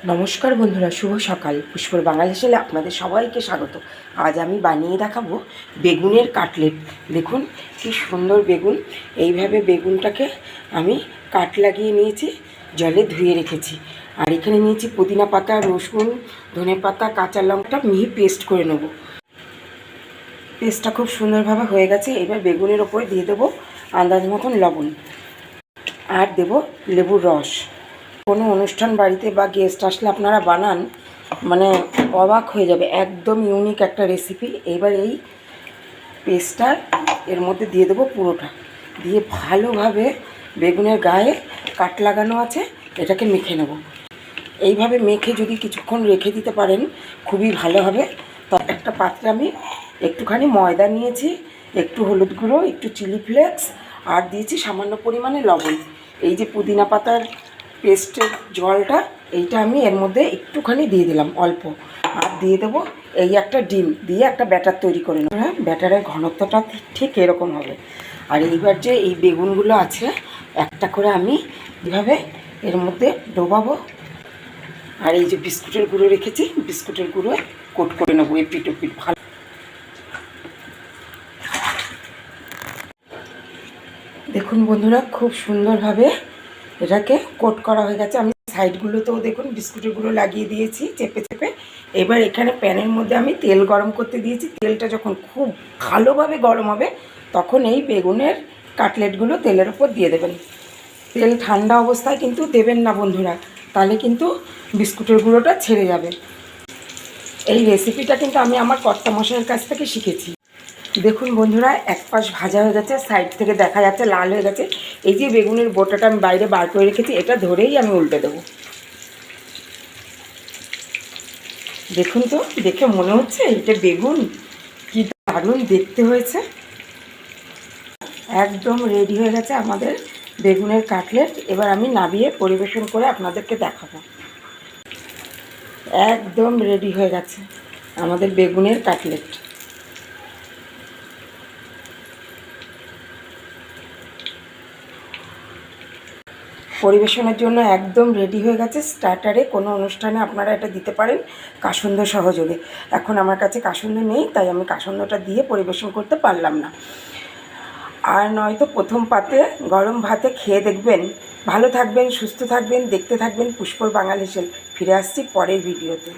নমস্কার বন্ধুরা, শুভ সকাল। পুষ্পর বাঙালি হেসেলে আপনাদের সবাইকে স্বাগত। আজ আমি বানিয়ে দেখাবো বেগুনের কাটলেট। দেখুন কি সুন্দর বেগুন। এইভাবে বেগুনটাকে আমি কাট লাগিয়ে নিয়েছি, জলে ধুয়ে রেখেছি। আর এখানে নিয়েছি পুদিনা পাতা, রসুন, ধনে পাতা, কাঁচা লঙ্কা মিহি পেস্ট করে নেব। পেস্টটা খুব সুন্দরভাবে হয়ে গেছে। এবার বেগুনের ওপরে দিয়ে দেবো আন্দাজ মতন লবণ, আর দেব লেবুর রস। কোনো অনুষ্ঠান বাড়িতে বা গেস্ট আসলে আপনারা বানান, মানে অবাক হয়ে যাবে। একদম ইউনিক একটা রেসিপি। এবার এই পেস্টটা এর মধ্যে দিয়ে দেবো পুরোটা, দিয়ে ভালোভাবে বেগুনের গায়ে কাট লাগানো আছে, এটাকে মেখে নেব। এইভাবে মেখে যদি কিছুক্ষণ রেখে দিতে পারেন খুবই ভালো হবে। তো একটা পাত্রে আমি একটুখানি ময়দা নিয়েছি, একটু হলুদ গুঁড়ো, একটু চিলি ফ্লেক্স, আর দিয়েছি সামান্য পরিমাণে লবণ। এই যে পুদিনা পাতার পেস্টের জলটা, এইটা আমি এর মধ্যে একটুখানি দিয়ে দিলাম অল্প, আর দিয়ে দেবো এই একটা ডিম, দিয়ে একটা ব্যাটার তৈরি করে নেব। হ্যাঁ, ব্যাটারের ঘনত্বটা ঠিক এরকম হবে। আর এইবার যে এই বেগুনগুলো আছে, একটা করে আমি এভাবে এর মধ্যে ডোবাবো। আর এই যে বিস্কুটের গুঁড়ো রেখেছি, বিস্কুটের গুঁড়ো কোট করে নেবো এপিট ওপিট ভালো। দেখুন বন্ধুরা, খুব সুন্দরভাবে এটাকে কোট করা হয়ে গেছে। আমি সাইডগুলোতেও দেখুন বিস্কুটের গুঁড়ো লাগিয়ে দিয়েছি চেপে চেপে। এবার এখানে প্যানের মধ্যে আমি তেল গরম করতে দিয়েছি। তেলটা যখন খুব ভালোভাবে গরম হবে, তখন এই বেগুনের কাটলেটগুলো তেলের উপর দিয়ে দেবেন। তেল ঠান্ডা অবস্থায় কিন্তু দেবেন না বন্ধুরা, তাহলে কিন্তু বিস্কুটের গুঁড়োটা ছেড়ে যাবে। এই রেসিপিটা কিন্তু আমি আমার কর্তামশাইয়ের কাছ থেকে শিখেছি। দেখুন বন্ধুরা, এক পাশ ভাজা হয়ে গেছে, সাইড থেকে দেখা যাচ্ছে লাল হয়ে গেছে। এই যে বেগুনের বোটাটা আমি বাইরে বার করে রেখেছি, এটা ধরেই আমি উল্টে দেবো। দেখুন তো, দেখে মনে হচ্ছে এটা বেগুন। কি দারুণ দেখতে হয়েছে। একদম রেডি হয়ে গেছে আমাদের বেগুনের কাটলেট। এবার আমি নামিয়ে পরিবেশন করে আপনাদেরকে দেখাবো। একদম রেডি হয়ে গেছে আমাদের বেগুনের কাটলেট। পরিবেশনের জন্য একদম রেডি হয়ে গেছে। স্টার্টারে কোনো অনুষ্ঠানে আপনারা এটা দিতে পারেন কাসুন্দ সহযোগে। এখন আমার কাছে কাসুন্দ নেই, তাই আমি কাসুন্দটা দিয়ে পরিবেশন করতে পারলাম না। আর নয়তো প্রথম পাতে গরম ভাতে খেয়ে দেখবেন। ভালো থাকবেন, সুস্থ থাকবেন, দেখতে থাকবেন পুষ্পর বাঙালি হেসেল। ফিরে আসছি পরের ভিডিওতে।